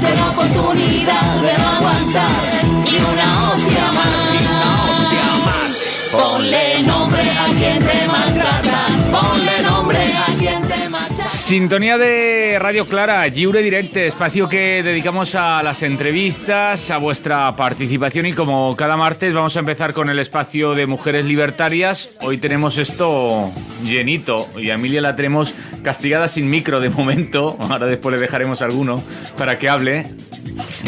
darte la oportunidad de no aguantar y una hostia más. Ponle nombre a quien te maltrata, ponle nombre a quien te machaca. Sintonía de Radio Clara, Lliure Directe, espacio que dedicamos a las entrevistas, a vuestra participación, y como cada martes vamos a empezar con el espacio de mujeres libertarias. Hoy tenemos esto llenito y a Emilia la tenemos castigada sin micro de momento, ahora después le dejaremos alguno para que hable.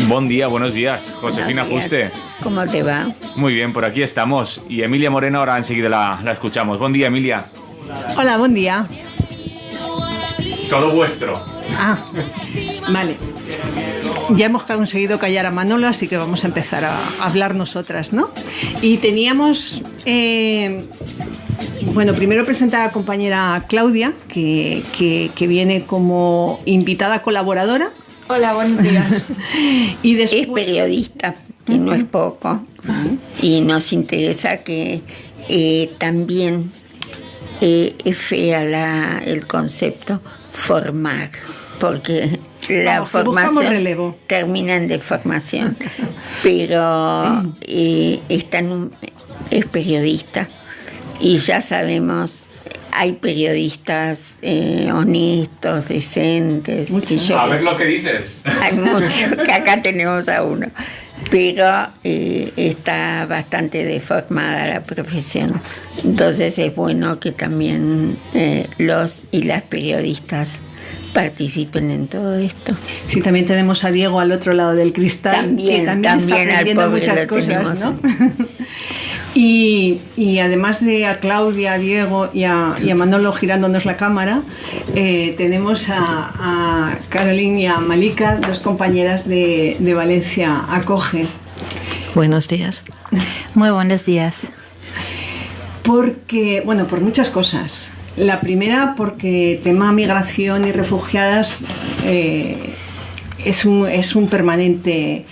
Buen día, buenos días, Josefina Juste. ¿Cómo te va? Muy bien, por aquí estamos. Y Emilia Moreno, ahora enseguida la escuchamos. Buen día, Emilia. Hola, buen día. Todo vuestro. Ah, vale. Ya hemos conseguido callar a Manolo, así que vamos a empezar a hablar nosotras, ¿no? Y teníamos... Bueno, primero presentar a la compañera Claudia, que viene como invitada colaboradora. Hola, buenos días. Y después... Es periodista, que no es poco. Y nos interesa que también es fea el concepto formar, porque la formación relevo. Termina en deformación, pero es periodista y ya sabemos, hay periodistas honestos, decentes. A ver lo que dices. Hay muchos, que acá tenemos a uno, pero está bastante deformada la profesión. Entonces es bueno que también los y las periodistas participen en todo esto. Sí, también tenemos a Diego al otro lado del cristal, también está aprendiendo muchas cosas, ¿no? Y además de a Claudia, a Diego y a Manolo girándonos la cámara, tenemos a Caroline y a Malika, dos compañeras de Valencia Acoge. Buenos días. Muy buenos días. Porque, bueno, por muchas cosas. La primera, porque tema migración y refugiadas es un permanente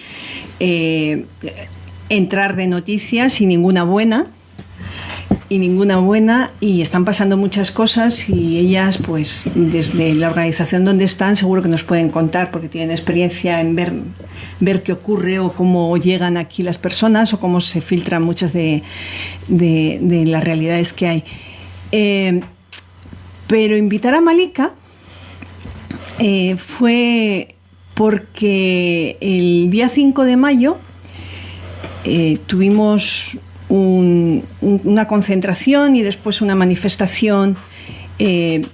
entrar de noticias y ninguna buena, y están pasando muchas cosas, y ellas, pues desde la organización donde están, seguro que nos pueden contar, porque tienen experiencia en ver qué ocurre o cómo llegan aquí las personas o cómo se filtran muchas de las realidades que hay. Pero invitar a Malika fue porque el día 5 de mayo tuvimos una concentración y después una manifestación que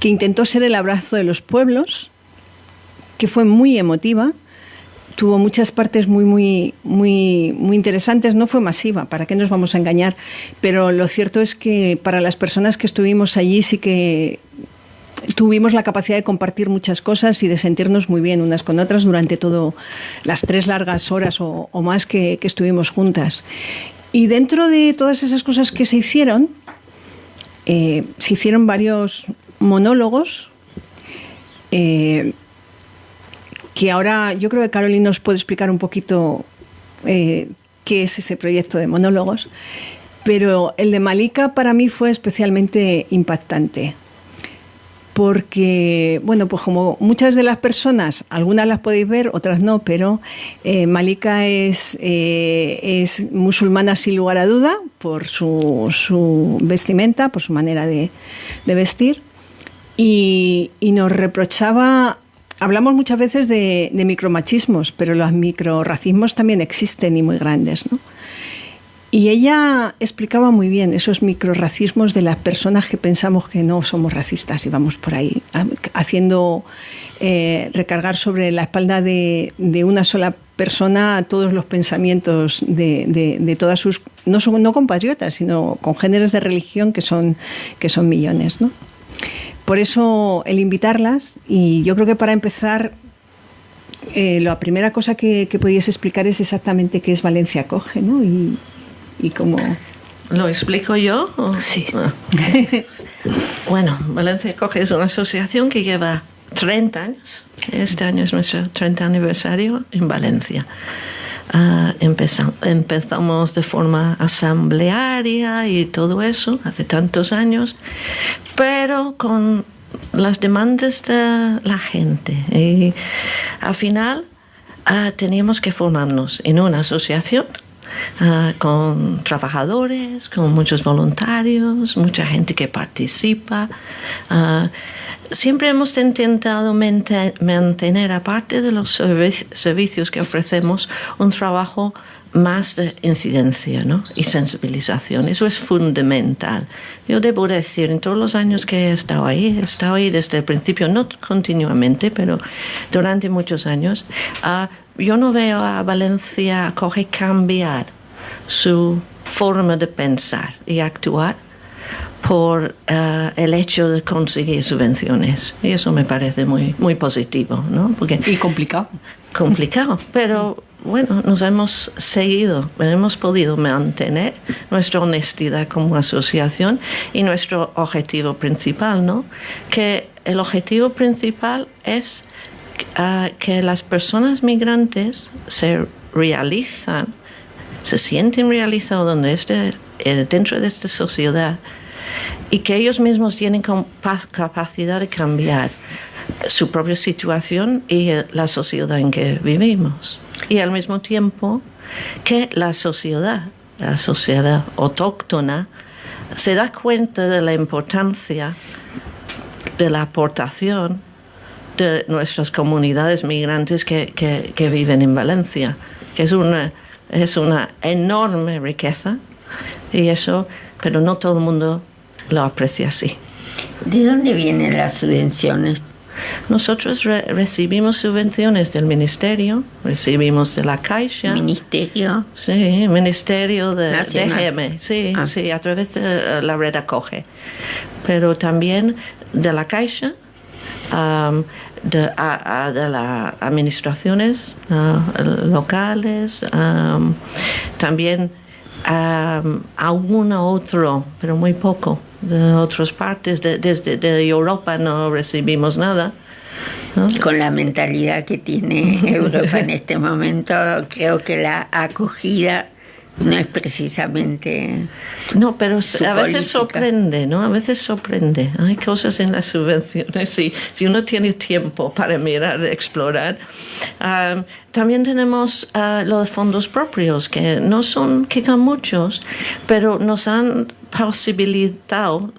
intentó ser el abrazo de los pueblos, que fue muy emotiva. Tuvo muchas partes muy interesantes. No fue masiva, ¿para qué nos vamos a engañar? Pero lo cierto es que para las personas que estuvimos allí sí que tuvimos la capacidad de compartir muchas cosas y de sentirnos muy bien unas con otras durante todo las 3 largas horas o más que estuvimos juntas. Y dentro de todas esas cosas que se hicieron varios monólogos que ahora yo creo que Caroline nos puede explicar un poquito qué es ese proyecto de monólogos, pero el de Malika para mí fue especialmente impactante, porque, bueno, pues como muchas de las personas, algunas las podéis ver, otras no, pero Malika es musulmana sin lugar a duda, por su vestimenta, por su manera de vestir, y nos reprochaba... Hablamos muchas veces de micromachismos, pero los microracismos también existen y muy grandes, ¿no? Y ella explicaba muy bien esos microracismos de las personas que pensamos que no somos racistas y vamos por ahí haciendo recargar sobre la espalda de una sola persona todos los pensamientos de todas sus, no compatriotas, sino congéneres de religión que son millones, ¿no? Por eso el invitarlas, y yo creo que para empezar la primera cosa que podías explicar es exactamente qué es Valencia Acoge, ¿no? Y cómo... ¿Lo explico yo? Sí. Bueno, Valencia Acoge es una asociación que lleva 30 años. Este año es nuestro 30 aniversario en Valencia. Empezamos de forma asamblearia y todo eso hace tantos años, pero con las demandas de la gente. Y al final teníamos que formarnos en una asociación con trabajadores, con muchos voluntarios, mucha gente que participa. Siempre hemos intentado mantener, aparte de los servicios que ofrecemos, un trabajo más de incidencia, ¿no? Y sensibilización. Eso es fundamental. Yo debo decir, en todos los años que he estado ahí desde el principio, no continuamente, pero durante muchos años, yo no veo a Valencia Acoge cambiar su forma de pensar y actuar por el hecho de conseguir subvenciones. Y eso me parece muy, muy positivo, ¿no? Porque Y complicado. complicado, pero bueno, nos hemos podido mantener nuestra honestidad como asociación y nuestro objetivo principal, ¿no? Que el objetivo principal es que las personas migrantes se sienten realizados dentro de esta sociedad y que ellos mismos tienen capacidad de cambiar su propia situación y la sociedad en que vivimos. Y al mismo tiempo que la sociedad autóctona, se da cuenta de la importancia de la aportación de nuestras comunidades migrantes que viven en Valencia, que es una enorme riqueza, pero no todo el mundo lo aprecia así. ¿De dónde vienen las subvenciones? Nosotros recibimos subvenciones del Ministerio, recibimos de la Caixa. ¿Ministerio? Sí, Ministerio de Nacional. DGM, sí, a través de la red Acoge. Pero también de la Caixa, de las administraciones locales, también alguno otro, pero muy poco, de otras partes. Desde Europa no recibimos nada, ¿no? Con la mentalidad que tiene Europa en este momento, creo que la acogida no es precisamente... No, pero a política. veces sorprende, ¿no? A veces sorprende. Hay cosas en las subvenciones, si uno tiene tiempo para mirar, explorar. También tenemos los fondos propios, que no son quizá muchos, pero nos han posibilitado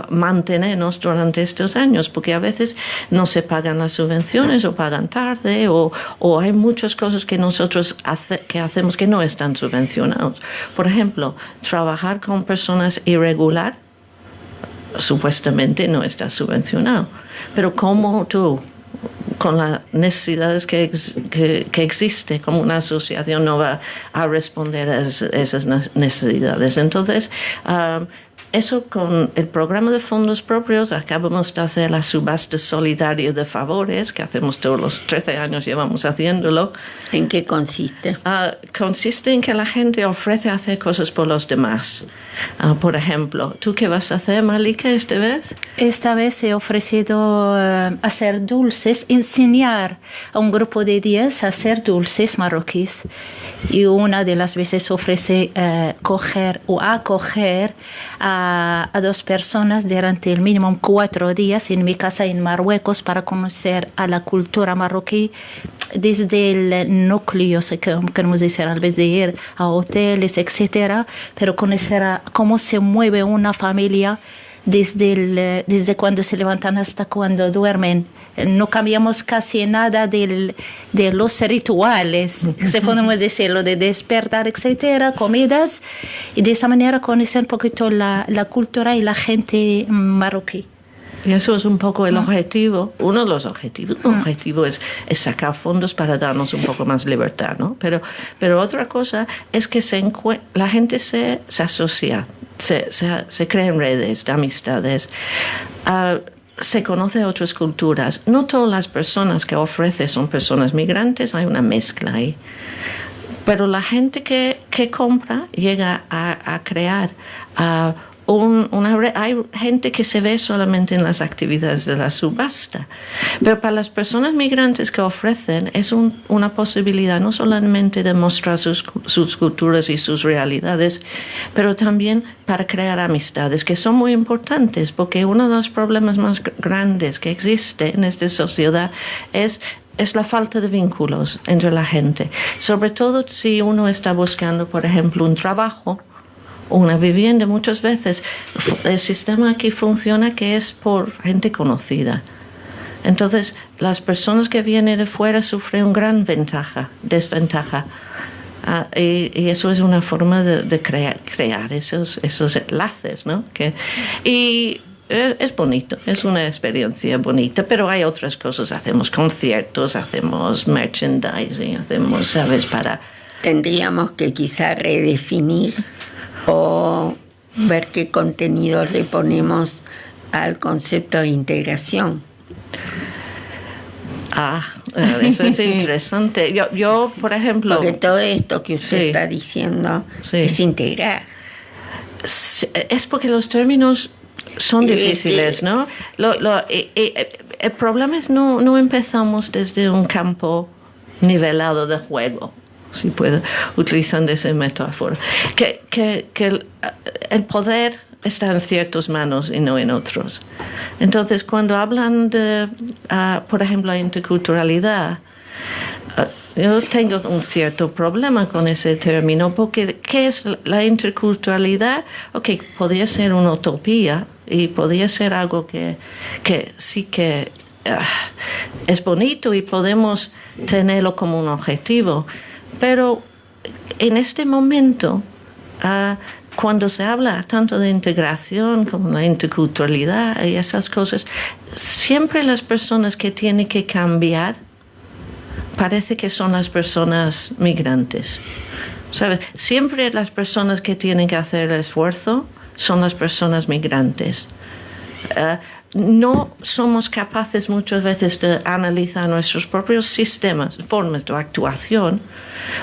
mantenernos durante estos años, porque a veces no se pagan las subvenciones o pagan tarde o hay muchas cosas que nosotros hacemos que no están subvencionados. Por ejemplo, trabajar con personas irregular supuestamente no está subvencionado, pero ¿cómo tú, con las necesidades que existe, como una asociación no va a responder a esas necesidades? Entonces, eso con el programa de fondos propios, acabamos de hacer la subasta solidaria de favores, que hacemos todos los 13 años, llevamos haciéndolo. ¿En qué consiste? Consiste en que la gente ofrece hacer cosas por los demás. Por ejemplo, ¿tú qué vas a hacer, Malika, esta vez? Esta vez he ofrecido hacer dulces, enseñar a un grupo de 10 a hacer dulces marroquíes. Y una de las veces ofrece coger o acoger a 2 personas durante el mínimo 4 días en mi casa en Marruecos para conocer a la cultura marroquí desde el núcleo, queremos decir, al vez de ir a hoteles, etcétera, pero conocer cómo se mueve una familia desde cuando se levantan hasta cuando duermen. No cambiamos casi nada de los rituales, si podemos decirlo, de despertar, etcétera, comidas, y de esa manera conocer un poquito la cultura y la gente marroquí. Y eso es un poco el objetivo, uno de los objetivos. Un objetivo es sacar fondos para darnos un poco más libertad, ¿no? Pero otra cosa es que la gente se asocia, se crean redes de amistades, se conoce otras culturas. No todas las personas que ofrecen son personas migrantes, hay una mezcla ahí. Pero la gente que compra llega a crear una red. Hay gente que se ve solamente en las actividades de la subasta, pero para las personas migrantes que ofrecen es una posibilidad no solamente de mostrar sus culturas y sus realidades, pero también para crear amistades que son muy importantes, porque uno de los problemas más grandes que existe en esta sociedad es es la falta de vínculos entre la gente. Sobre todo si uno está buscando, por ejemplo, un trabajo o una vivienda. Muchas veces el sistema aquí funciona que es por gente conocida. Entonces, las personas que vienen de fuera sufren una gran desventaja. Y eso es una forma de crear esos enlaces, ¿no? Y es bonito, es una experiencia bonita, pero hay otras cosas. Hacemos conciertos, hacemos merchandising, hacemos, ¿sabes? Tendríamos que quizá redefinir o ver qué contenidos le ponemos al concepto de integración. Eso es interesante. Yo, por ejemplo... Porque todo esto que usted está diciendo es integrar. Es porque los términos son difíciles, ¿no? El problema es no empezamos desde un campo nivelado de juego, si puedo, utilizando esa metáfora. Que el poder está en ciertas manos y no en otros. Entonces, cuando hablan de, por ejemplo, la interculturalidad, yo tengo un cierto problema con ese término, porque ¿qué es la interculturalidad? Podría ser una utopía y podría ser algo que sí que es bonito y podemos tenerlo como un objetivo, pero en este momento, cuando se habla tanto de integración como la interculturalidad y esas cosas, siempre las personas que tienen que cambiar parece que son las personas migrantes, ¿sabes? Siempre las personas que tienen que hacer el esfuerzo son las personas migrantes. No somos capaces muchas veces de analizar nuestros propios sistemas, formas de actuación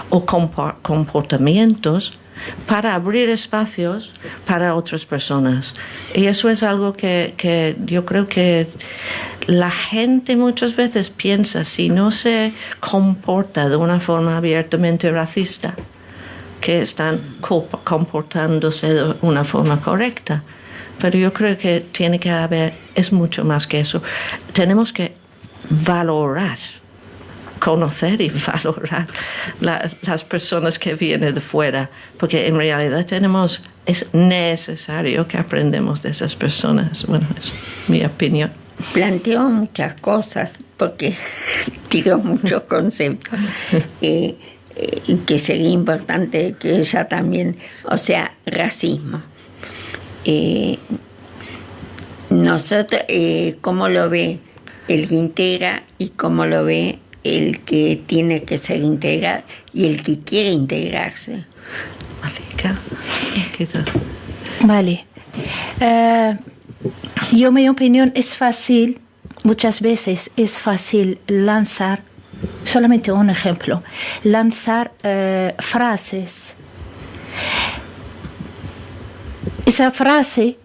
o comportamientos para abrir espacios para otras personas. Y eso es algo que yo creo que la gente muchas veces piensa, si no se comporta de una forma abiertamente racista, que están comportándose de una forma correcta. Pero yo creo que tiene que haber, es mucho más que eso. Tenemos que valorar, conocer y valorar las personas que vienen de fuera, porque en realidad es necesario que aprendamos de esas personas. Bueno, es mi opinión. Planteo muchas cosas, porque tiro muchos conceptos, que sería importante que ella también, racismo. Nosotros, ¿cómo lo ve el que integra y cómo lo ve el que tiene que ser integrado y el que quiere integrarse? Vale. Yo, mi opinión, es fácil, muchas veces es fácil lanzar, solamente un ejemplo, lanzar frases. Esa frase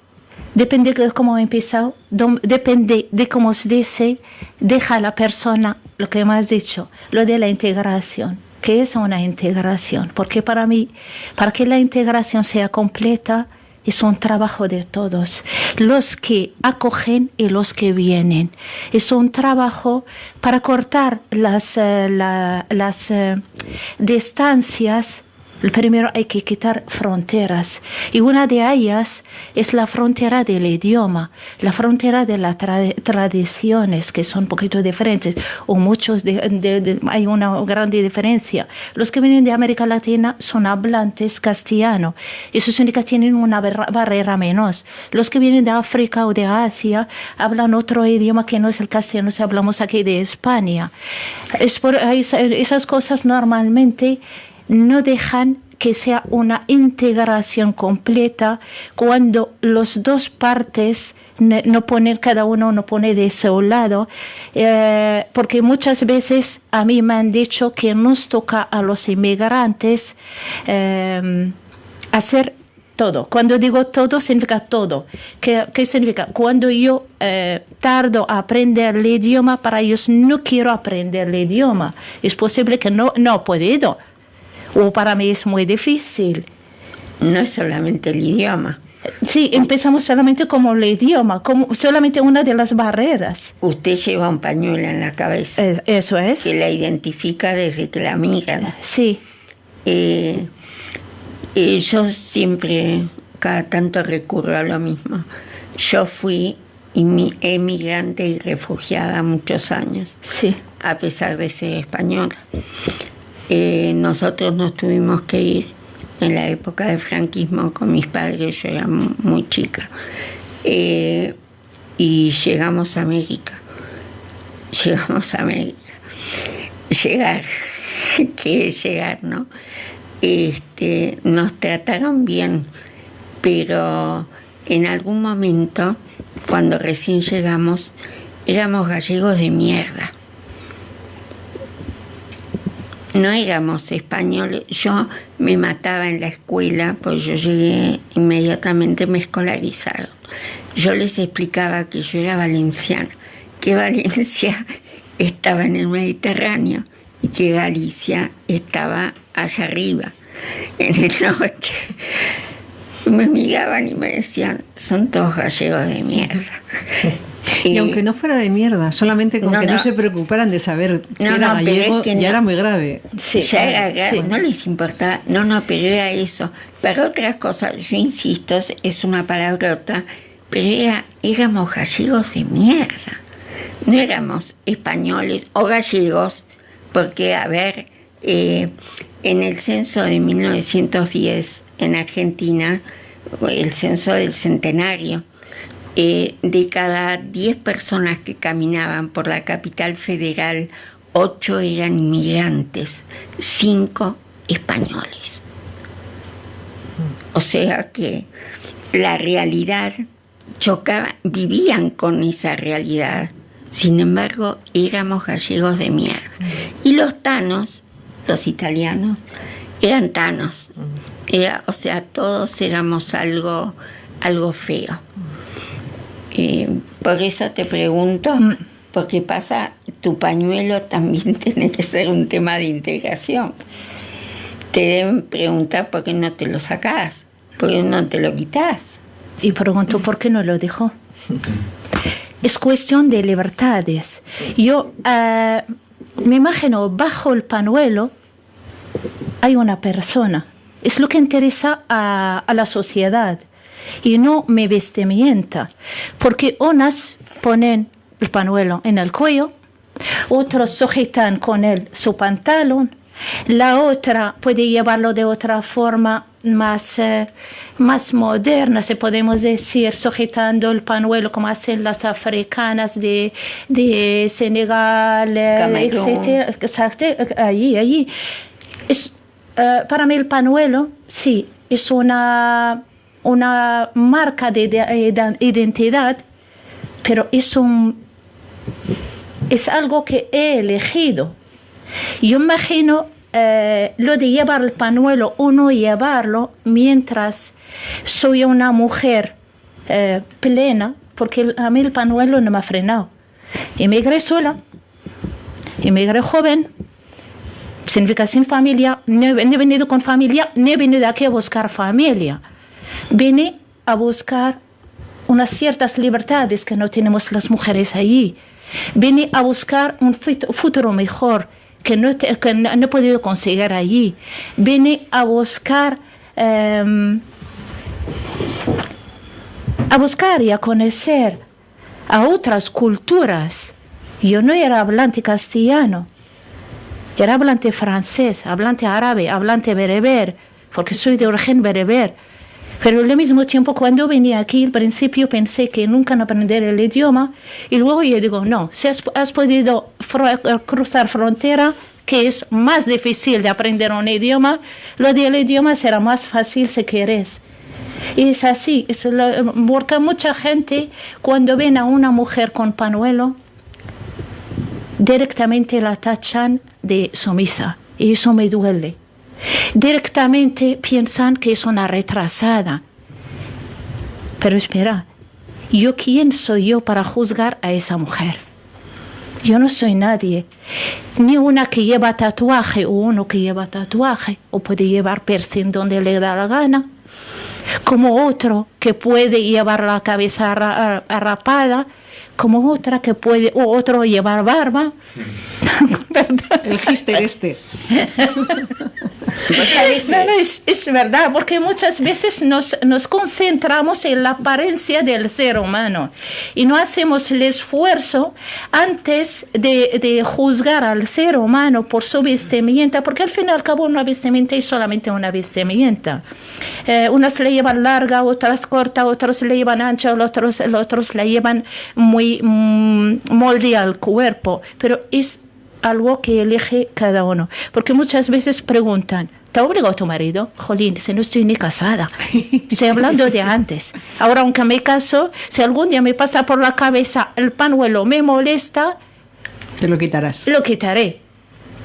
depende de cómo ha empezado, depende de cómo se dice, deja a la persona, lo que me has dicho, lo de la integración. ¿Qué es una integración? Porque para mí, para que la integración sea completa, es un trabajo de todos, los que acogen y los que vienen. Es un trabajo para cortar las distancias. Primero hay que quitar fronteras, y una de ellas es la frontera del idioma, la frontera de las tradiciones, que son un poquito diferentes, o hay una grande diferencia. Los que vienen de América Latina son hablantes castellano, eso significa que tienen una barrera menos. Los que vienen de África o de Asia hablan otro idioma que no es el castellano, si hablamos aquí de España. Esas cosas normalmente no dejan que sea una integración completa cuando las dos partes no ponen, cada uno no pone de su lado, porque muchas veces a mí me han dicho que nos toca a los inmigrantes hacer todo. Cuando digo todo, significa todo. ¿Qué significa? Cuando yo tardo a aprender el idioma, para ellos no quiero aprender el idioma. Es posible que no he podido. O para mí es muy difícil. No es solamente el idioma. Sí, empezamos solamente como el idioma, como solamente una de las barreras. Usted lleva un pañuelo en la cabeza. Eso es. Que la identifica desde que la miran. Sí. Yo siempre, cada tanto recurro a lo mismo. Yo fui emigrante y refugiada muchos años, Sí. a pesar de ser española. Nosotros nos tuvimos que ir en la época del franquismo con mis padres, yo era muy chica, y llegamos a América. Llegar, que llegar, ¿no? Nos trataron bien, pero en algún momento, cuando recién llegamos, éramos gallegos de mierda. No éramos españoles. Yo me mataba en la escuela, pues yo llegué inmediatamente, me escolarizaron. Yo les explicaba que yo era valenciana, que Valencia estaba en el Mediterráneo y que Galicia estaba allá arriba, en el norte. Me miraban y me decían, son todos gallegos de mierda. Y aunque no fuera de mierda, solamente con que no se preocuparan de saber que era gallego, es que ya era muy grave. Sí, ya era grave, sí. No les importaba, pero era eso. Para otras cosas, yo insisto, es una palabrota, pero éramos gallegos de mierda. No éramos españoles o gallegos, porque, a ver, en el censo de 1910 en Argentina, el censo del centenario, de cada 10 personas que caminaban por la capital federal, 8 eran inmigrantes, 5 españoles. O sea que la realidad chocaba, vivían con esa realidad. Sin embargo, éramos gallegos de mierda. Y los tanos, los italianos, eran tanos. O sea, todos éramos algo feo. Por eso te pregunto, porque pasa, tu pañuelo también tiene que ser un tema de integración. Te deben preguntar por qué no te lo sacás, por qué no te lo quitas. Y pregunto por qué no lo dejó. Es cuestión de libertades. Yo me imagino, bajo el pañuelo hay una persona. Es lo que interesa a la sociedad. Y no mi vestimenta, porque unas ponen el pañuelo en el cuello, otros sujetan con él su pantalón, la otra puede llevarlo de otra forma más moderna, si podemos decir, sujetando el pañuelo como hacen las africanas de Senegal, etcétera. Exacto, allí. Para mí el pañuelo, sí, es una marca de identidad, pero es algo que he elegido. Yo imagino lo de llevar el pañuelo o no llevarlo mientras soy una mujer plena, porque a mí el pañuelo no me ha frenado. Emigré sola, emigré joven, significa sin familia, no he venido con familia, no he venido aquí a buscar familia. Vine a buscar unas ciertas libertades que no tenemos las mujeres allí. Vine a buscar un futuro mejor que no he podido conseguir allí. Vine a buscar y a conocer a otras culturas. Yo no era hablante castellano, era hablante francés, hablante árabe, hablante bereber, porque soy de origen bereber. Pero al mismo tiempo, cuando venía aquí, al principio pensé que nunca aprender el idioma, y luego yo digo, no, si has podido cruzar frontera, que es más difícil de aprender un idioma, lo del idioma será más fácil si quieres. Y es así, porque mucha gente, cuando ven a una mujer con pañuelo, directamente la tachan de sumisa, y eso me duele. Directamente piensan que es una retrasada. Pero espera, ¿quién soy yo para juzgar a esa mujer? Yo no soy nadie. Ni una que lleva tatuaje o uno que lleva tatuaje, o puede llevar piercing donde le da la gana. como otro que puede llevar la cabeza rapada, como otra que puede, o otro llevar barba. El gister este. No, es verdad, porque muchas veces nos concentramos en la apariencia del ser humano y no hacemos el esfuerzo antes de juzgar al ser humano por su vestimenta, porque al fin y al cabo una vestimenta es solamente una vestimenta. Unas le llevan larga, otras corta, otros le llevan ancha, otros la llevan muy molde al cuerpo, pero es algo que elige cada uno, porque muchas veces preguntan: ¿te ha obligado tu marido? Jolín, si no estoy ni casada. Estoy hablando de antes. Ahora, aunque me caso, si algún día me pasa por la cabeza el pañuelo me molesta, te lo quitarás. Lo quitaré.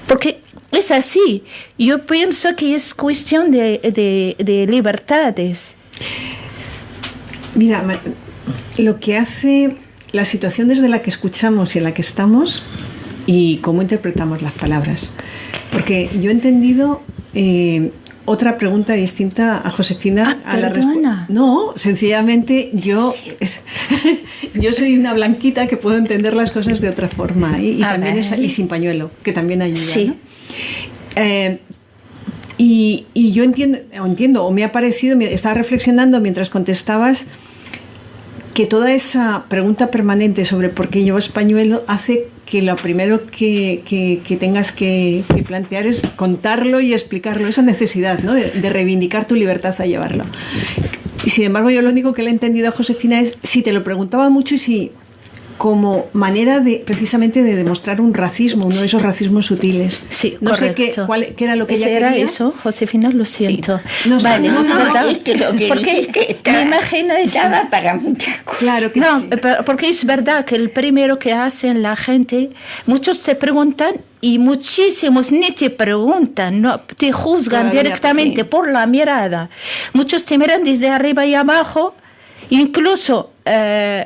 Porque es así. Yo pienso que es cuestión de libertades. Mira, lo que hace la situación desde la que escuchamos y en la que estamos y cómo interpretamos las palabras. Porque yo he entendido otra pregunta distinta a Josefina. A la respuesta. No, sencillamente yo soy una blanquita que puedo entender las cosas de otra forma y también y sin pañuelo, que también ayuda. Sí. ¿No? Y yo entiendo, o me ha parecido, estaba reflexionando mientras contestabas, que toda esa pregunta permanente sobre por qué llevas pañuelo hace que lo primero que tengas que plantear es contarlo y explicarlo, esa necesidad, ¿no? de reivindicar tu libertad a llevarlo. Y sin embargo, yo lo único que le he entendido a Josefina es si te lo preguntaba mucho y si como manera precisamente de demostrar un racismo, uno de esos racismos sutiles. Sí, no correcto. sé qué era lo que ella era quería. Eso, Josefina, lo siento. Sí. No, vale, no, ¿verdad? es que lo que porque me imagino estaba para muchas cosas. Claro que no, sí. Porque es verdad que el primero que hacen la gente, muchos te preguntan y muchísimos ni te preguntan, no te juzgan directamente por la mirada. Muchos te miran desde arriba y abajo. Incluso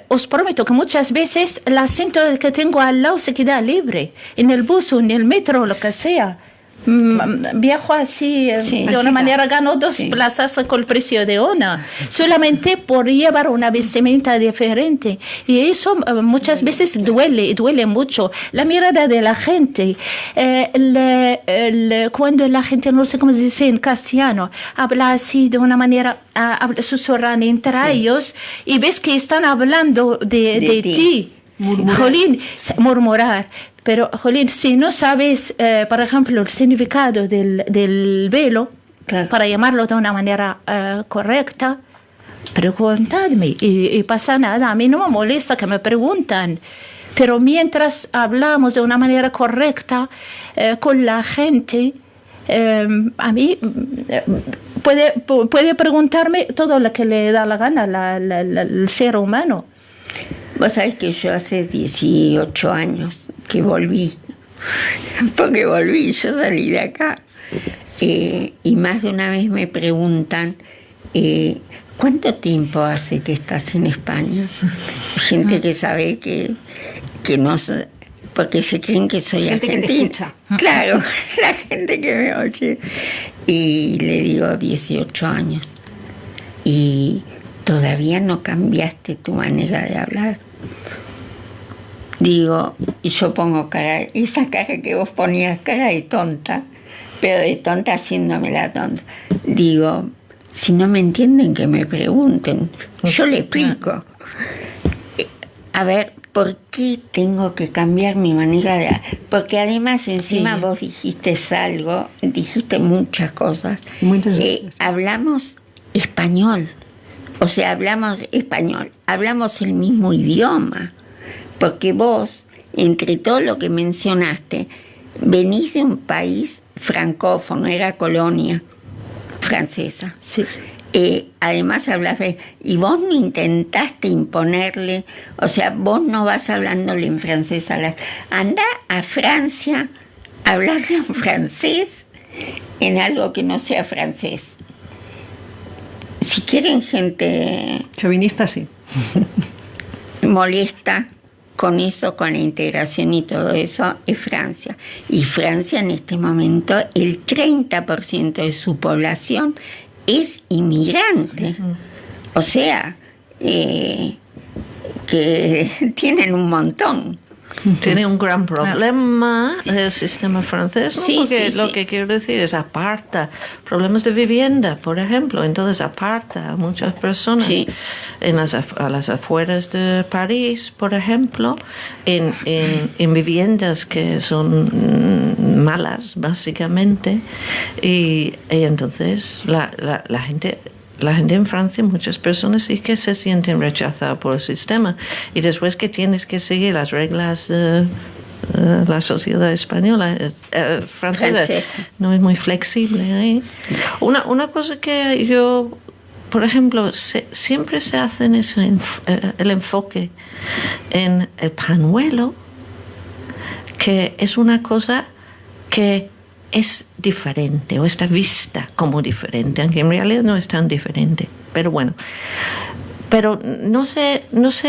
os prometo que muchas veces el asiento que tengo al lado se queda libre, en el bus o en el metro, lo que sea. Viajo así, de una manera gano 2 plazas con el precio de una, solamente por llevar una vestimenta diferente. Y eso muchas veces duele mucho. La mirada de la gente, cuando la gente, no sé cómo se dice en castellano, habla así de una manera, susurran entre ellos y ves que están hablando de ti. Murmurar. Pero, jolín, si no sabes, por ejemplo, el significado del velo, claro, para llamarlo de una manera correcta, preguntadme y pasa nada. A mí no me molesta que me preguntan, pero mientras hablamos de una manera correcta con la gente, a mí puede preguntarme todo lo que le da la gana al ser humano. Vos sabés que yo hace 18 años que volví, porque yo salí de acá, y más de una vez me preguntan, ¿cuánto tiempo hace que estás en España? Gente que sabe que no, porque se creen que soy argentina. Claro, la gente que me oye. Y le digo 18 años. Y todavía no cambiaste tu manera de hablar. Digo, y yo pongo cara, esa cara que vos ponías, cara de tonta, pero de tonta haciéndome la tonta. Digo, si no me entienden, que me pregunten. Yo le explico. A ver, ¿por qué tengo que cambiar mi manera de hablar? Porque además encima vos dijiste algo, dijiste muchas cosas. Hablamos español. O sea, hablamos español, hablamos el mismo idioma, porque vos, entre todo lo que mencionaste, venís de un país francófono, era colonia francesa. Sí. Además hablas, y vos no intentaste imponerle, o sea, vos no vas hablándole en francés anda a Francia a hablarle en francés en algo que no sea francés. Si quieren gente chauvinista, sí, molesta con eso, con la integración y todo eso, es Francia. Y Francia en este momento, el 30% de su población es inmigrante. O sea, que tienen un montón. Tiene un gran problema el sistema francés, ¿no? Sí, Porque sí, lo sí. que quiero decir es aparta problemas de vivienda, por ejemplo. Entonces aparta a muchas personas Sí. a las afueras de París, por ejemplo, en viviendas que son malas, básicamente. Y entonces la gente en Francia, muchas personas sí que se sienten rechazadas por el sistema. Y después que tienes que seguir las reglas, la sociedad española, francesa, no es muy flexible ahí. Una cosa que yo, por ejemplo, siempre se hace el enfoque en el pañuelo, que es una cosa que es diferente o está vista como diferente, aunque en realidad no es tan diferente. Pero bueno, pero no se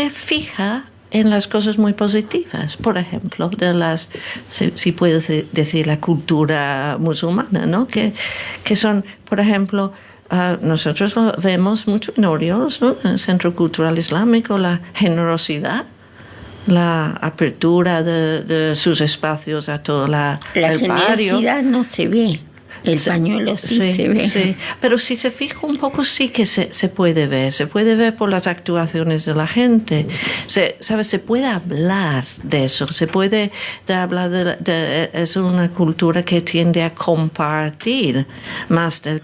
fija en las cosas muy positivas, por ejemplo, de las, si puedes decir, la cultura musulmana, ¿no? Que son, por ejemplo, nosotros lo vemos mucho en Orioles, ¿no? En el Centro Cultural Islámico, la generosidad, la apertura de sus espacios a todo el barrio. Generosidad no se ve. El pañuelo sí se ve. Sí, pero si se fija un poco sí que se puede ver por las actuaciones de la gente. ¿Sabes? Se puede hablar de eso, se puede hablar es una cultura que tiende a compartir más de la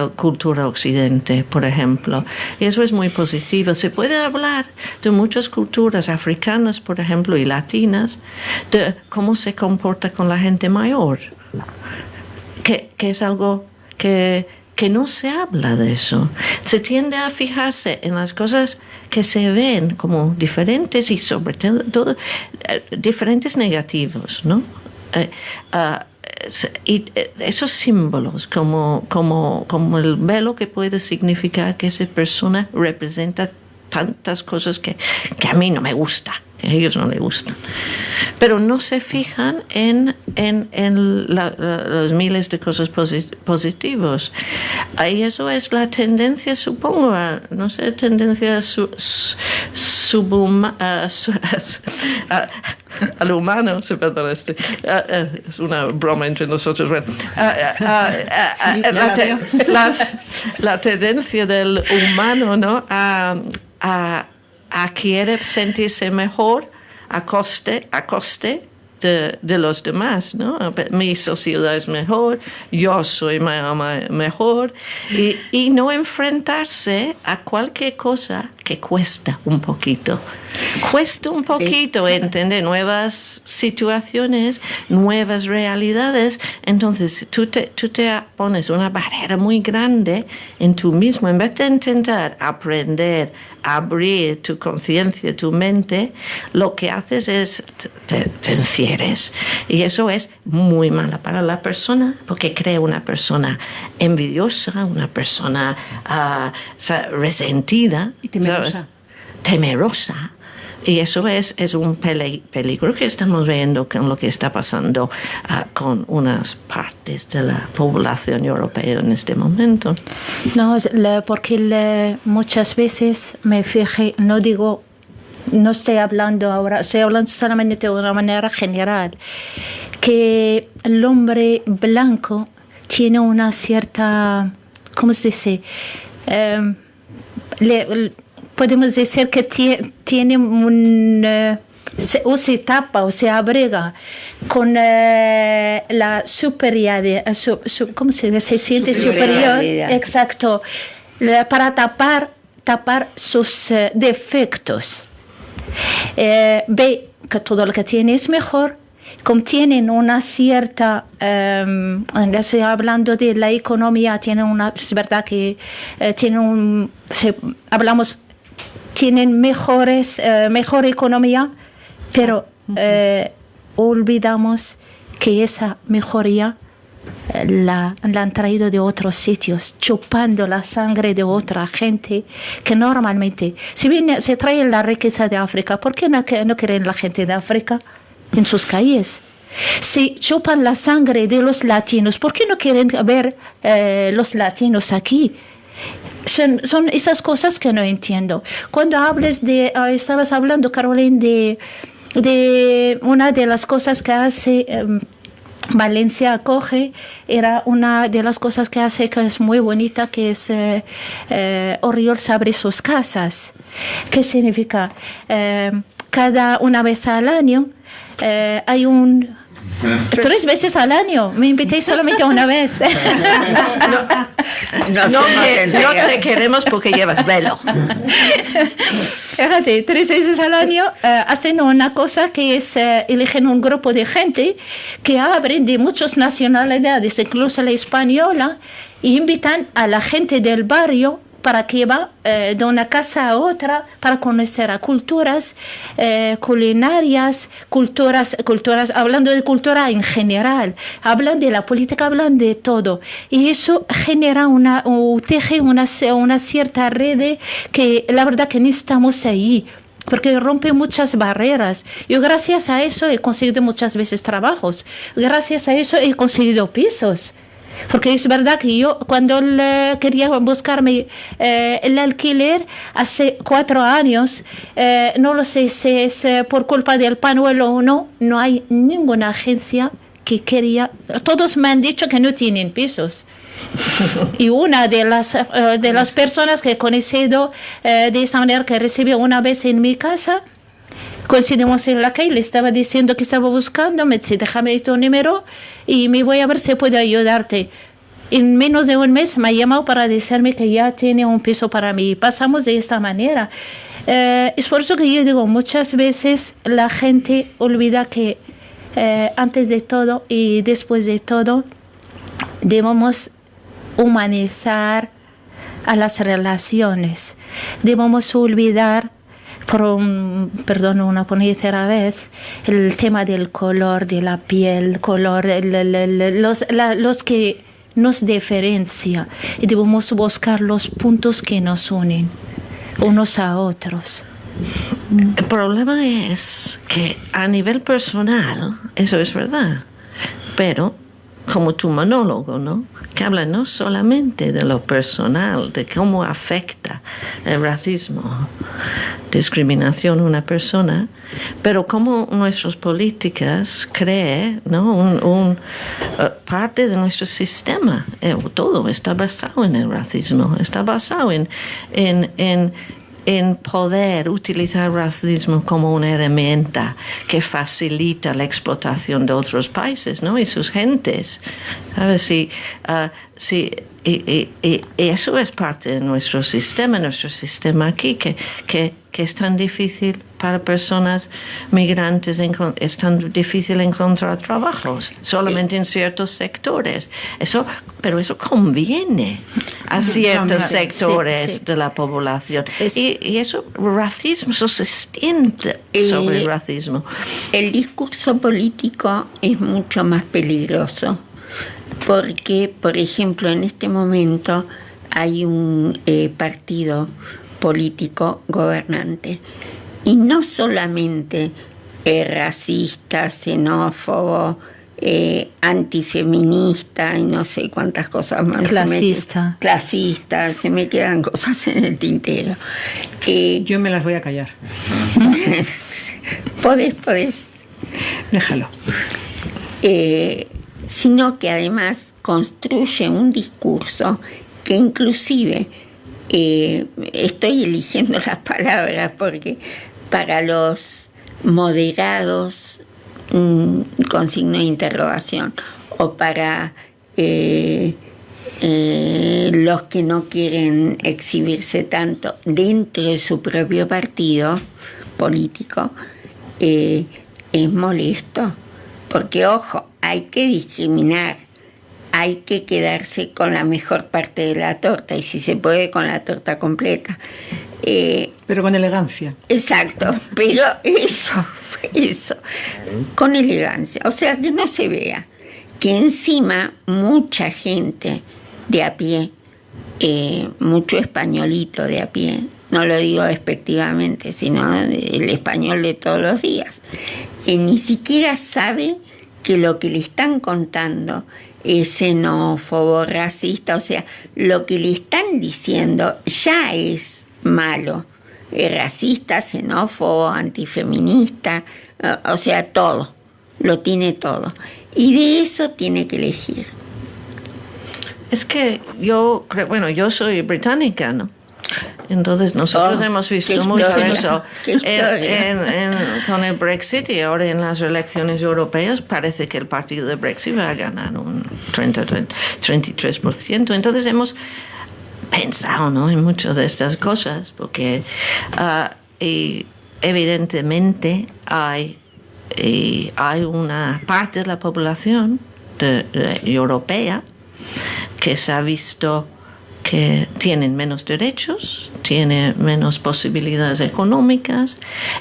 cultura occidente, por ejemplo. Y eso es muy positivo. Se puede hablar de muchas culturas africanas, por ejemplo, y latinas, de cómo se comporta con la gente mayor. Que es algo que no se habla de eso. Se tiende a fijarse en las cosas que se ven como diferentes y sobre todo diferentes negativos, ¿no? Y esos símbolos como el velo que puede significar que esa persona representa tantas cosas que a mí no me gusta, que a ellos no les gustan. Pero no se fijan en los miles de cosas positivos. Y eso es la tendencia, supongo, tendencia al humano, es una broma entre nosotros. Bueno, la tendencia del humano, ¿no? a quiere sentirse mejor a coste de los demás, ¿no? Mi sociedad es mejor, yo soy mejor, y no enfrentarse a cualquier cosa que cuesta un poquito. Cuesta un poquito entender nuevas situaciones, nuevas realidades. Entonces tú te pones una barrera muy grande en tú mismo. En vez de intentar aprender, abrir tu conciencia, tu mente, lo que haces es te encierres. Y eso es muy malo para la persona, porque crea una persona envidiosa, una persona resentida y temerosa. Y eso es un peligro que estamos viendo con lo que está pasando con unas partes de la población europea en este momento. No, porque muchas veces me fijé, no estoy hablando ahora, estoy hablando solamente de una manera general, que el hombre blanco tiene una cierta, ¿cómo se dice? Podemos decir que tiene o se tapa o se abriga con la superioridad, ¿cómo se dice? Se siente superior, exacto, para tapar sus defectos. Ve que todo lo que tiene es mejor, como tienen una cierta, hablando de la economía, es verdad que tienen mejor economía, pero olvidamos que esa mejoría la han traído de otros sitios, chupando la sangre de otra gente que normalmente, si bien se trae la riqueza de África, ¿por qué no quieren la gente de África en sus calles? Se chupan la sangre de los latinos. ¿Por qué no quieren ver los latinos aquí? Son esas cosas que no entiendo. Cuando estabas hablando, Caroline, de una de las cosas que hace Valencia Acoge, era una de las cosas que hace que es muy bonita, que es Orriols abre sus casas. ¿Qué significa? Una vez al año hay 3 veces al año. Me invité solamente una vez. No te queremos porque llevas velo. Fíjate, 3 veces al año hacen una cosa que es eligen un grupo de gente que abren de muchas nacionalidades, incluso la española, y invitan a la gente del barrio para que va de una casa a otra para conocer a culturas culinarias, culturas, hablando de cultura en general, hablan de la política, hablan de todo. Y eso genera teje una cierta red que la verdad que necesitamos ahí, porque rompe muchas barreras. Yo gracias a eso he conseguido muchas veces trabajos, gracias a eso he conseguido pisos. Porque es verdad que yo cuando quería buscarme el alquiler hace 4 años, no lo sé si es por culpa del pañuelo o no, no hay ninguna agencia que quería. Todos me han dicho que no tienen pisos. Y una de las personas que he conocido de esa manera, que recibió una vez en mi casa, coincidimos en la calle, le estaba diciendo que estaba buscando, me dice, déjame tu número y me voy a ver si puedo ayudarte. En menos de un mes me ha llamado para decirme que ya tiene un piso para mí. Pasamos de esta manera. Es por eso que yo digo, muchas veces la gente olvida que antes de todo y después de todo debemos humanizar a las relaciones. Debemos olvidar, perdón, una tercera vez, el tema del color de la piel, los que nos diferencia, y debemos buscar los puntos que nos unen unos a otros. El problema es que a nivel personal eso es verdad, pero como tu monólogo, ¿no? Que habla no solamente de lo personal, de cómo afecta el racismo, discriminación a una persona, pero cómo nuestras políticas crean, ¿no? Parte de nuestro sistema. Todo está basado en el racismo, está basado en poder utilizar racismo como una herramienta que facilita la explotación de otros países, ¿no? Y sus gentes. ¿Sabes? Y eso es parte de nuestro sistema aquí, que es tan difícil para personas migrantes, es tan difícil encontrar trabajos, solamente en ciertos sectores. Pero eso conviene a ciertos sectores de la población. Y eso, racismo, eso se extiende sobre el racismo. El discurso político es mucho más peligroso, porque, por ejemplo, en este momento hay un partido político gobernante, y no solamente racista, xenófobo, antifeminista y no sé cuántas cosas más. Clasista, se me quedan cosas en el tintero. Yo me las voy a callar. Podés. Déjalo. Sino que además construye un discurso que inclusive, estoy eligiendo las palabras porque para los moderados, con signo de interrogación, o para los que no quieren exhibirse tanto dentro de su propio partido político, es molesto. Porque, ojo, hay que discriminar, hay que quedarse con la mejor parte de la torta, y si se puede con la torta completa. Pero con elegancia. Exacto, pero eso, con elegancia. O sea, que no se vea que encima mucha gente de a pie, mucho españolito de a pie, no lo digo despectivamente, sino el español de todos los días, ni siquiera sabe que lo que le están contando es xenófobo, racista, o sea, lo que le están diciendo ya es malo, racista, xenófobo, antifeminista, o sea, todo, lo tiene todo. Y de eso tiene que elegir. Es que yo creo, bueno, yo soy británica, ¿no? Entonces nosotros hemos visto mucho eso con el Brexit, y ahora en las elecciones europeas parece que el partido de Brexit va a ganar un 33%. Entonces hemos pensado, ¿no?, en muchas de estas cosas, porque y evidentemente hay una parte de la población europea que se ha visto que tienen menos derechos, tienen menos posibilidades económicas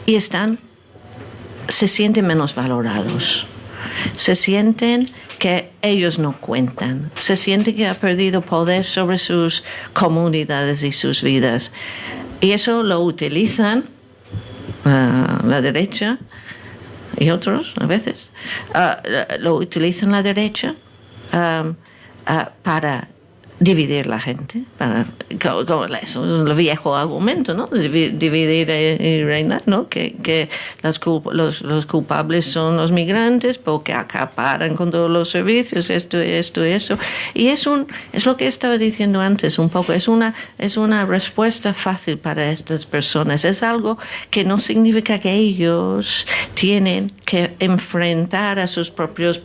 y se sienten menos valorados. Se sienten que ellos no cuentan. Se sienten que ha perdido poder sobre sus comunidades y sus vidas. Y eso lo utilizan la derecha y otros a veces. Lo utilizan la derecha para dividir la gente, como eso es el viejo argumento, ¿no? Dividir y reinar, ¿no? Que los culpables son los migrantes porque acaparan con todos los servicios, esto. Y es lo que estaba diciendo antes un poco, es una respuesta fácil para estas personas. Es algo que no significa que ellos tienen que enfrentar a sus propios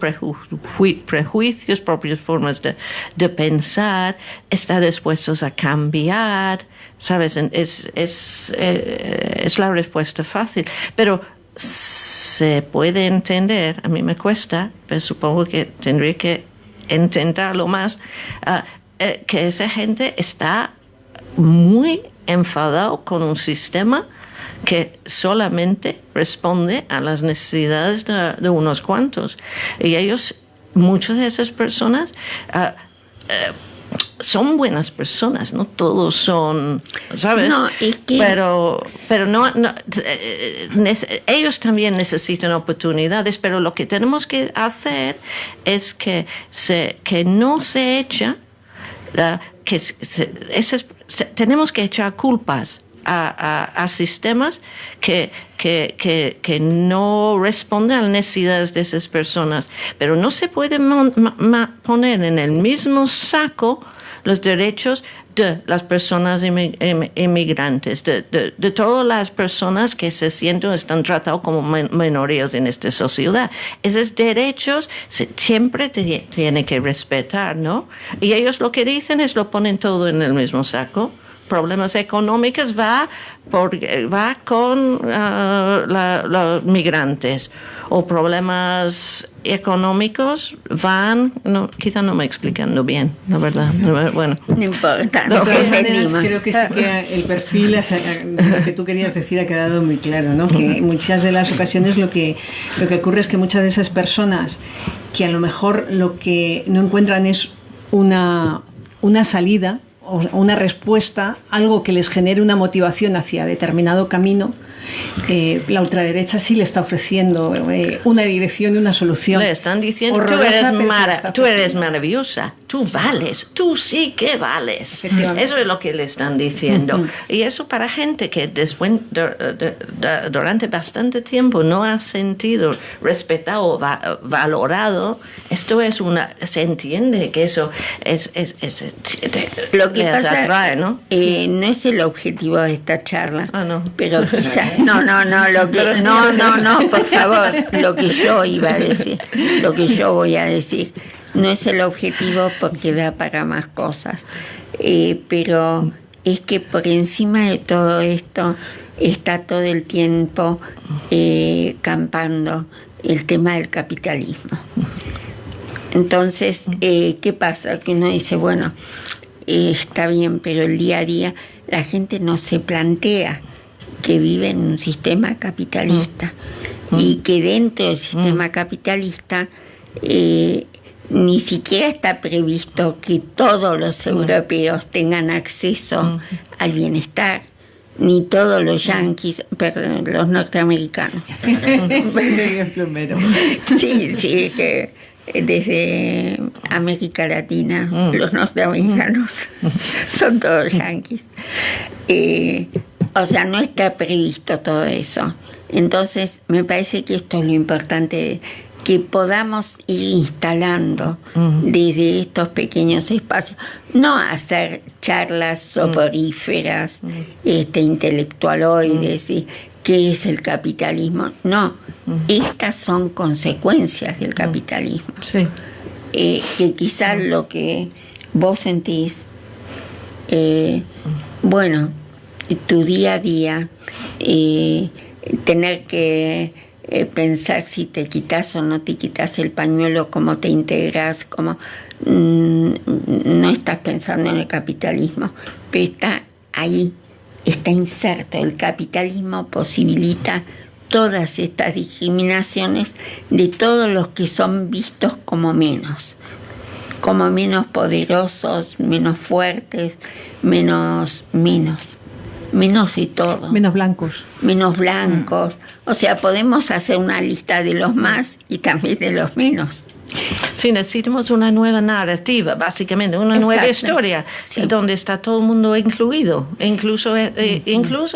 prejuicios, propias formas de pensar, estar dispuestos a cambiar, ¿sabes? Es la respuesta fácil, pero se puede entender, a mí me cuesta, pero supongo que tendré que intentarlo más, que esa gente está muy enfadado con un sistema que solamente responde a las necesidades de unos cuantos. Y muchas de esas personas son buenas personas, no todos son, ¿sabes? No, es que... Pero no, ellos también necesitan oportunidades, pero lo que tenemos que hacer es que no se echa, tenemos que echar culpas a sistemas que no responden a las necesidades de esas personas, pero no se puede poner en el mismo saco los derechos de las personas inmigrantes, de todas las personas que se sienten están tratados como minorías en esta sociedad. Esos derechos siempre tienen que respetar, ¿no? Y ellos lo que dicen es lo ponen todo en el mismo saco. Problemas económicos va con los migrantes, o problemas económicos quizá no me explicando bien, la verdad. Bueno, no importa. De todas maneras, creo que sí que el perfil, lo que tú querías decir, ha quedado muy claro, ¿no? Que en muchas de las ocasiones lo que ocurre es que muchas de esas personas que a lo mejor lo que no encuentran es una salida o una respuesta, algo que les genere una motivación hacia determinado camino, la ultraderecha sí le está ofreciendo una dirección y una solución. Le están diciendo, tú eres maravillosa, tú vales, tú sí que vales. Eso es lo que le están diciendo. Uh-huh. Y eso para gente que después, durante bastante tiempo no ha sentido respetado o valorado, se entiende que eso es lo que pasa, atrae, ¿no? No es el objetivo de esta charla. No. Pero quizás no, por favor, lo que yo iba a decir, lo que yo voy a decir, no es el objetivo porque da para más cosas, pero es que por encima de todo esto está todo el tiempo campando el tema del capitalismo. Entonces, ¿qué pasa? Que uno dice, bueno, está bien, pero el día a día la gente no se plantea que vive en un sistema capitalista y que dentro del sistema capitalista ni siquiera está previsto que todos los europeos tengan acceso al bienestar, ni todos los yanquis, perdón, los norteamericanos. Sí, sí, que desde América Latina, los norteamericanos son todos yanquis. O sea, no está previsto todo eso. Entonces, me parece que esto es lo importante, que podamos ir instalando desde estos pequeños espacios, no hacer charlas soporíferas, intelectualoides, ¿qué es el capitalismo? No, estas son consecuencias del capitalismo. Sí. Que quizás lo que vos sentís, bueno, tu día a día, tener que pensar si te quitas o no te quitas el pañuelo, cómo te integras, cómo no estás pensando en el capitalismo, pero está ahí, está inserto. El capitalismo posibilita todas estas discriminaciones de todos los que son vistos como menos poderosos, menos fuertes, menos de todo. Menos blancos. O sea, podemos hacer una lista de los más y también de los menos. Sí, necesitamos una nueva narrativa, básicamente, una nueva historia, donde está todo el mundo incluido, incluso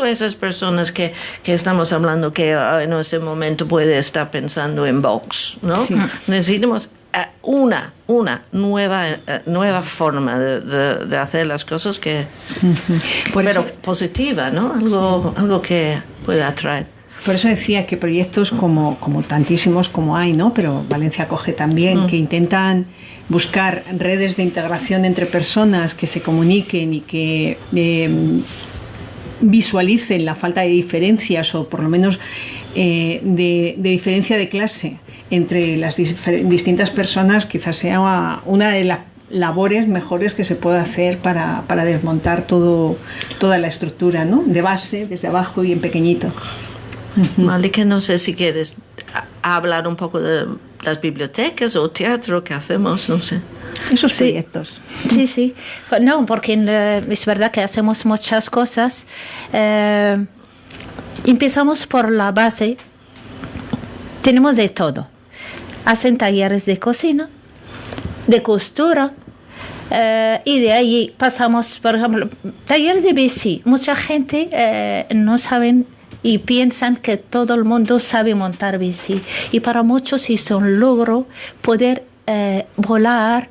esas personas que estamos hablando que en este momento puede estar pensando en Vox, ¿no? Sí. Necesitamos una nueva forma de hacer las cosas pero positiva, ¿no? Algo que pueda atraer. Por eso decía que proyectos como tantísimos como hay, ¿no? Pero Valencia acoge también, que intentan buscar redes de integración entre personas que se comuniquen y que visualicen la falta de diferencias o por lo menos de diferencia de clase entre las distintas personas, quizás sea una de las labores mejores que se puede hacer para desmontar toda la estructura, ¿no? De base, desde abajo y en pequeñito. Malika, no sé si quieres hablar un poco de las bibliotecas o teatro que hacemos, no sé. Esos proyectos. Sí. No, porque es verdad que hacemos muchas cosas. Empezamos por la base. Tenemos de todo. Hacen talleres de cocina, de costura, y de ahí pasamos, por ejemplo, talleres de bici. Mucha gente no saben y piensan que todo el mundo sabe montar bici. Y para muchos es un logro poder volar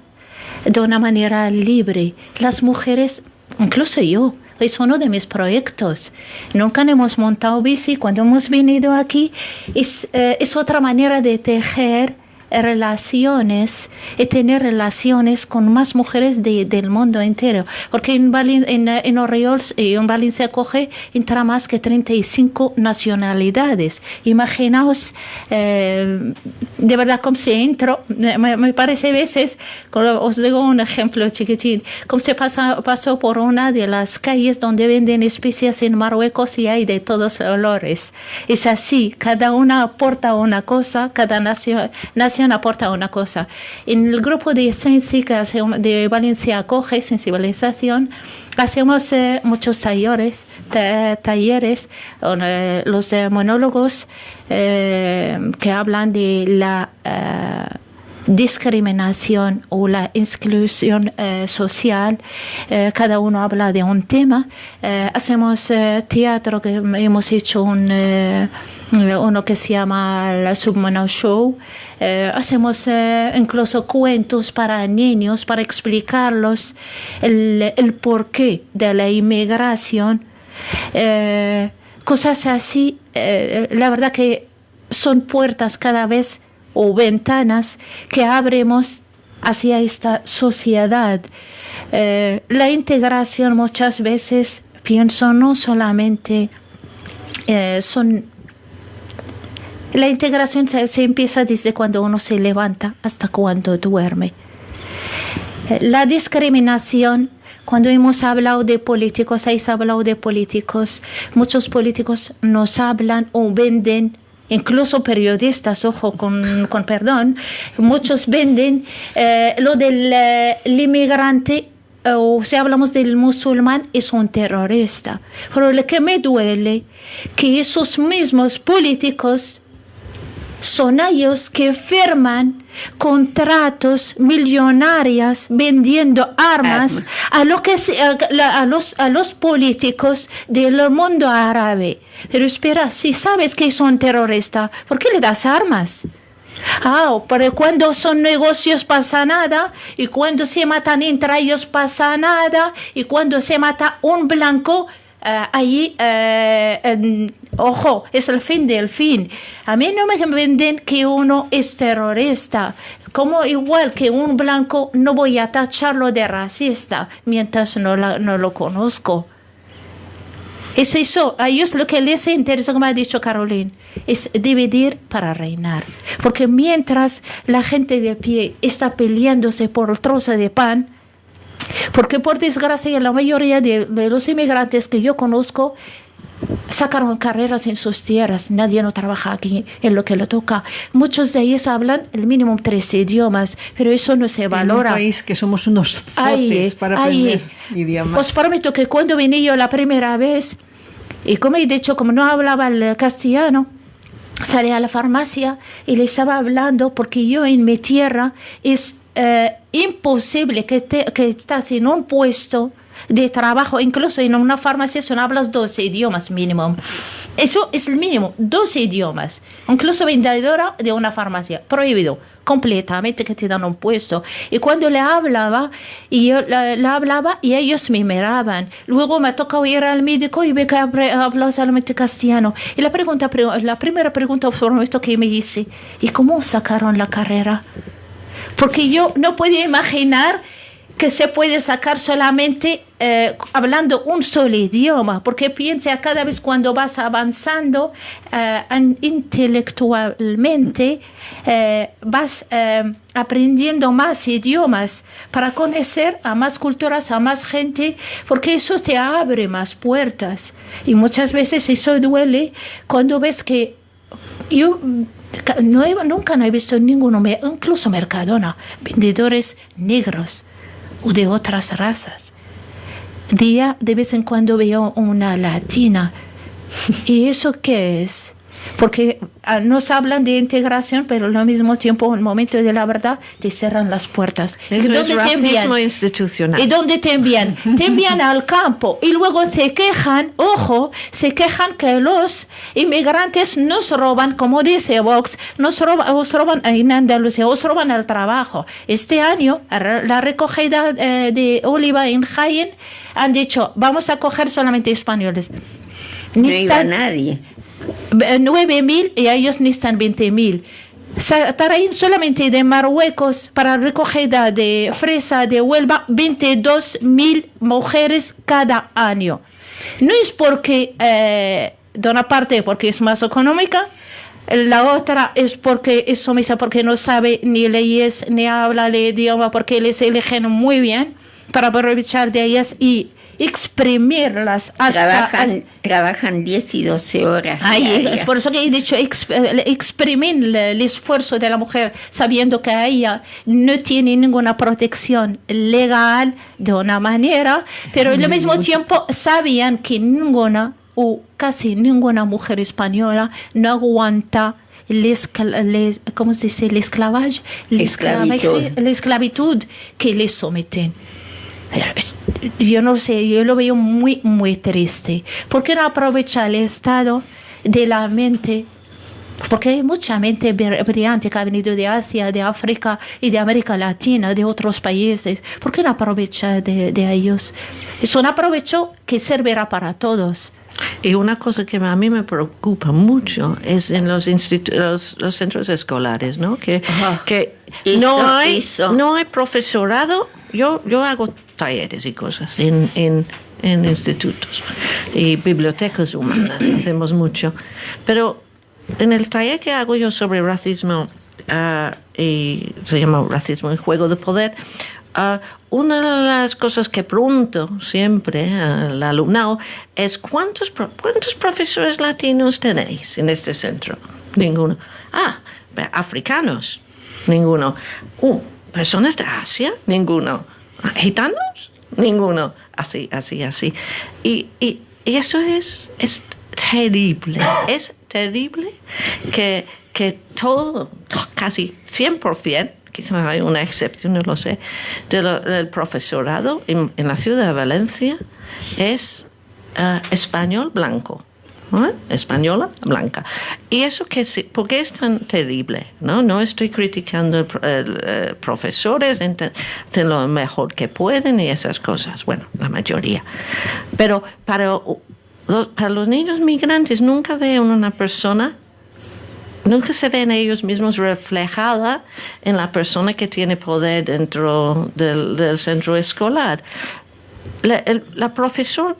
de una manera libre. Las mujeres, incluso yo, es uno de mis proyectos. Nunca hemos montado bici. Cuando hemos venido aquí, es otra manera de tejer relaciones y tener relaciones con más mujeres del mundo entero, porque en Oriols y en Valencia acoge entra más que 35 nacionalidades. Imaginaos de verdad cómo se entró. Me parece a veces, os digo un ejemplo chiquitín, cómo se pasó por una de las calles donde venden especias en Marruecos y hay de todos olores. Es así, cada una aporta una cosa, cada nación aporta una cosa. En el grupo de ciencia de Valencia acoge sensibilización, hacemos muchos talleres, los monólogos que hablan de la discriminación o la exclusión social. Cada uno habla de un tema. Hacemos teatro, que hemos hecho uno que se llama la Submarine Show. Hacemos incluso cuentos para niños, para explicarlos el porqué de la inmigración. Cosas así, la verdad que son puertas cada vez o ventanas que abrimos hacia esta sociedad. La integración muchas veces, pienso, no solamente la integración se empieza desde cuando uno se levanta hasta cuando duerme. La discriminación, cuando hemos hablado de políticos, muchos políticos nos hablan o venden, incluso periodistas, ojo, con perdón, muchos venden lo del inmigrante o si hablamos del musulmán, es un terrorista. Pero lo que me duele que esos mismos políticos son ellos que firman contratos millonarios vendiendo armas a los políticos del mundo árabe. Pero espera, si sabes que son terroristas, ¿por qué le das armas? Pero cuando son negocios pasa nada, y cuando se matan entre ellos pasa nada, y cuando se mata un blanco, ojo, es el fin del fin. A mí no me venden que uno es terrorista. Como igual que un blanco, no voy a tacharlo de racista mientras no lo conozco. Es eso, a ellos lo que les interesa, como ha dicho Caroline, es dividir para reinar. Porque mientras la gente de pie está peleándose por el trozo de pan, porque por desgracia la mayoría de los inmigrantes que yo conozco sacaron carreras en sus tierras, nadie no trabaja aquí en lo que le toca. Muchos de ellos hablan el mínimo 3 idiomas, pero eso no se valora. En un país que somos unos zotes para aprender idiomas. Os prometo que cuando vine yo la primera vez, y como he dicho, como no hablaba el castellano, salí a la farmacia y le estaba hablando, porque yo en mi tierra es imposible que estás en un puesto de trabajo, incluso en una farmacia, son hablas 12 idiomas mínimo. Eso es el mínimo, 12 idiomas. Incluso vendedora de una farmacia, prohibido completamente que te dan un puesto. Y cuando le hablaba, y yo le hablaba, y ellos me miraban. Luego me tocó ir al médico y ve que hablaba solamente castellano. Y la primera pregunta por esto que me hice, ¿y cómo sacaron la carrera? Porque yo no podía imaginar que se puede sacar solamente hablando un solo idioma, porque piensa cada vez cuando vas avanzando intelectualmente, vas aprendiendo más idiomas para conocer a más culturas, a más gente, porque eso te abre más puertas. Y muchas veces eso duele cuando ves que yo nunca no he visto ninguno, incluso Mercadona, vendedores negros o de otras razas. De vez en cuando veo una latina. ¿Y eso qué es? Porque nos hablan de integración, pero al mismo tiempo, en el momento de la verdad, te cierran las puertas. Eso es racismo institucional. ¿Y dónde te envían? Te envían al campo y luego se quejan que los inmigrantes nos roban, como dice Vox, os roban en Andalucía, os roban el trabajo. Este año, la recogida de oliva en Jaén, han dicho, vamos a coger solamente españoles. No iba nadie. 9.000 y ellos necesitan 20.000. Traen solamente de Marruecos para recogida de fresa de Huelva 22.000 mujeres cada año. No es porque, de una parte, porque es más económica, la otra es porque es sumisa, porque no sabe ni leyes ni habla el idioma, porque les eligen muy bien para aprovechar de ellas y exprimirlas hasta... Trabajan 10 y 12 horas. Es por eso que he dicho exprimir el esfuerzo de la mujer, sabiendo que ella no tiene ninguna protección legal de una manera, pero al mismo tiempo sabían que ninguna o casi ninguna mujer española no aguanta ¿cómo se dice? La esclavitud que les someten. Yo no sé, yo lo veo muy, muy triste. ¿Por qué no aprovecha el estado de la mente? Porque hay mucha mente brillante que ha venido de Asia, de África y de América Latina, de otros países. ¿Por qué no aprovecha de ellos? Es un aprovecho que servirá para todos. Y una cosa que a mí me preocupa mucho es en los centros escolares, ¿no? Que no hay profesorado. Yo hago talleres y cosas en institutos y bibliotecas humanas, hacemos mucho. Pero en el taller que hago yo sobre racismo, y se llama Racismo y Juego de Poder, una de las cosas que pregunto siempre al alumnado es ¿cuántos profesores latinos tenéis en este centro? Ninguno. Africanos. Ninguno. ¿Personas de Asia? Ninguno. ¿Gitanos? ninguno. Así. Y eso es terrible. Es terrible que todo, casi 100%, quizás hay una excepción, no lo sé, del profesorado en la ciudad de Valencia es español blanco. Española blanca. Y eso ¿por qué es tan terrible? No estoy criticando profesores, hacen lo mejor que pueden y esas cosas, bueno, la mayoría. Pero para los niños migrantes nunca ven una persona, nunca se ven ellos mismos reflejada en la persona que tiene poder dentro del centro escolar. La profesora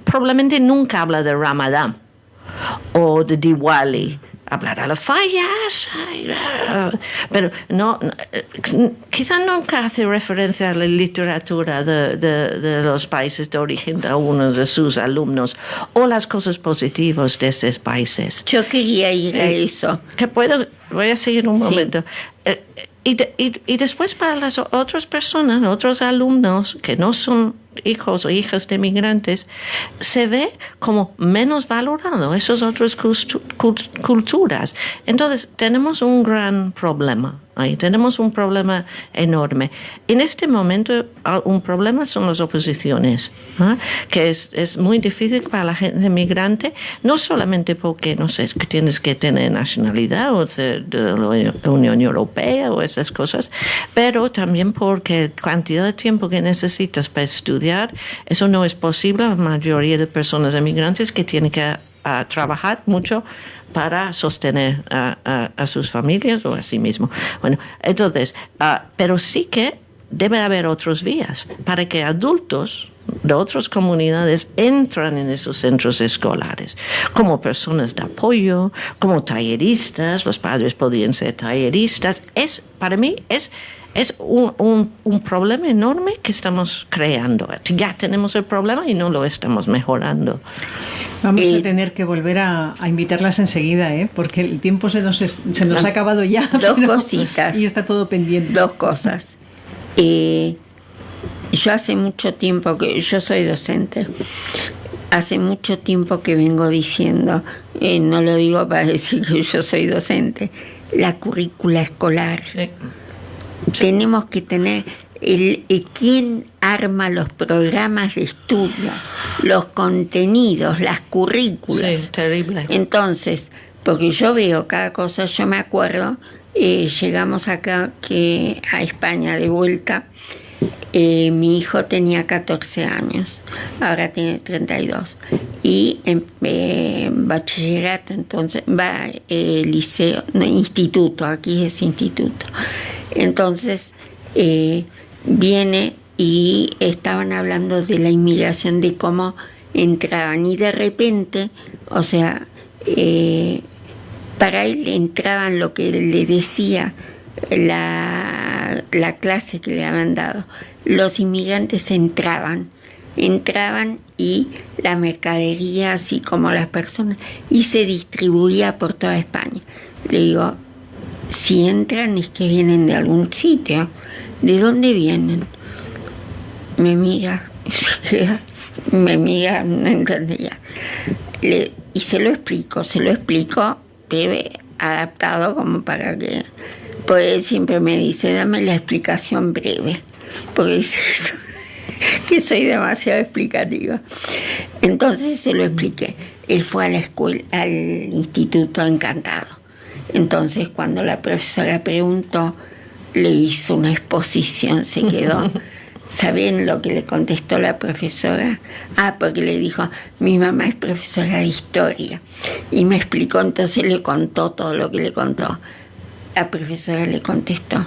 probablemente nunca habla de Ramadán o de Diwali, hablará de fallas, pero quizá nunca hace referencia a la literatura de los países de origen de algunos de sus alumnos o las cosas positivas de estos países. Yo quería ir a eso. Voy a seguir un momento. Y después para las otras personas, otros alumnos que no son hijos o hijas de migrantes, se ve como menos valorado esas otras culturas. Entonces, tenemos un gran problema ahí, tenemos un problema enorme. En este momento, un problema son las oposiciones, que es muy difícil para la gente migrante, no solamente porque, no sé, que tienes que tener nacionalidad o ser de la Unión Europea o esas cosas, pero también porque la cantidad de tiempo que necesitas para estudiar, eso no es posible a la mayoría de personas emigrantes que tienen que trabajar mucho para sostener a sus familias o a sí mismos. Bueno, entonces, pero sí que debe haber otras vías para que adultos de otras comunidades entran en esos centros escolares, como personas de apoyo, como talleristas, los padres podrían ser talleristas. Para mí es un problema enorme que estamos creando. Ya tenemos el problema y no lo estamos mejorando. Vamos a tener que volver a invitarlas enseguida, porque el tiempo se nos ha acabado ya. Dos cositas. Y está todo pendiente. Dos cosas. Yo hace mucho tiempo que yo soy docente. Hace mucho tiempo que vengo diciendo, no lo digo para decir que yo soy docente, la currícula escolar. Sí. Tenemos que tener quién arma los programas de estudio, los contenidos, las currículas. Sí, terrible. Entonces, porque yo veo cada cosa, yo me acuerdo, llegamos acá a España de vuelta, mi hijo tenía 14 años, ahora tiene 32, y en bachillerato, entonces va liceo, no, instituto, aquí es instituto. Entonces viene y estaban hablando de la inmigración, de cómo entraban, y de repente, o sea, para él entraban lo que le decía la clase que le habían dado. Los inmigrantes entraban y la mercadería, así como las personas, y se distribuía por toda España. Le digo, si entran es que vienen de algún sitio. ¿De dónde vienen? Me mira, no entendía. Y se lo explico, breve, adaptado como para que... Pues siempre me dice, dame la explicación breve, porque dice que soy demasiado explicativa. Entonces se lo expliqué. Él fue a la escuela, al instituto, encantado. Entonces cuando la profesora preguntó, le hizo una exposición, se quedó. ¿Saben lo que le contestó la profesora? Porque le dijo, mi mamá es profesora de historia. Y me explicó, entonces le contó todo lo que le contó. La profesora le contestó,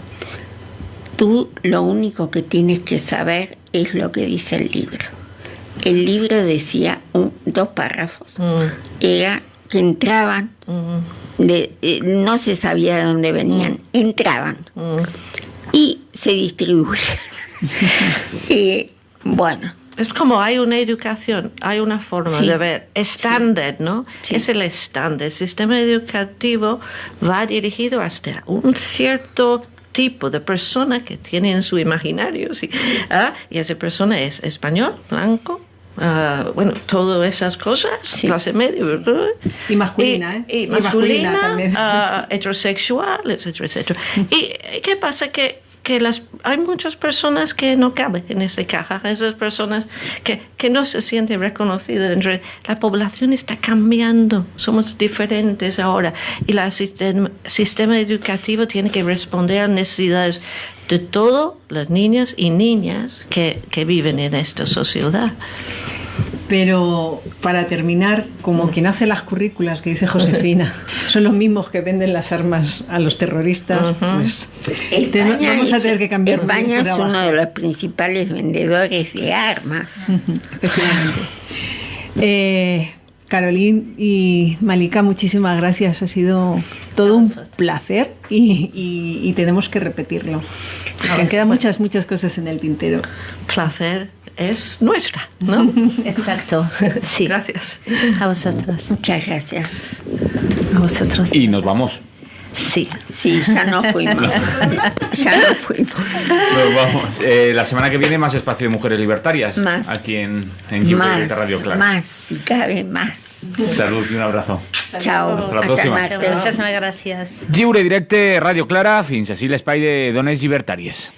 tú lo único que tienes que saber es lo que dice el libro. El libro decía 2 párrafos. Era que entraban, no se sabía de dónde venían, entraban y se distribuían. Bueno. Es como hay una educación, hay una forma de ver, estándar, ¿no? Sí. Es el estándar. El sistema educativo va dirigido hasta un cierto tipo de persona que tiene en su imaginario, ¿sí? Y esa persona es español, blanco, bueno, todas esas cosas, clase media, ¿verdad? Y masculina, y masculina, también. heterosexual, etcétera, etcétera. ¿Y qué pasa? Que hay muchas personas que no caben en esa caja, esas personas que no se sienten reconocidas. La población está cambiando, somos diferentes ahora, y el sistema educativo tiene que responder a necesidades de todas las niñas y niñas que viven en esta sociedad. Pero para terminar, como quien hace las currículas, que dice Josefina, son los mismos que venden las armas a los terroristas, pues vamos a tener que cambiar. España es uno de los principales vendedores de armas. Efectivamente. Caroline y Malika, muchísimas gracias. Ha sido todo un placer y tenemos que repetirlo. Porque quedan muchas cosas en el tintero. Placer es nuestra, ¿no? Exacto. Sí. Gracias. A vosotros. Muchas gracias. A vosotros. Y nos vamos. Sí. Sí, ya no fuimos. Ya no fuimos. Nos vamos. La semana que viene más espacio de mujeres libertarias. Más. Aquí en Lliure Radio Clara. Más, si cabe más. Salud y un abrazo. Chao. Hasta la próxima. martes. Muchísimas gracias. Lliure Directe Radio Clara, fins així l'espai de dones llibertàries.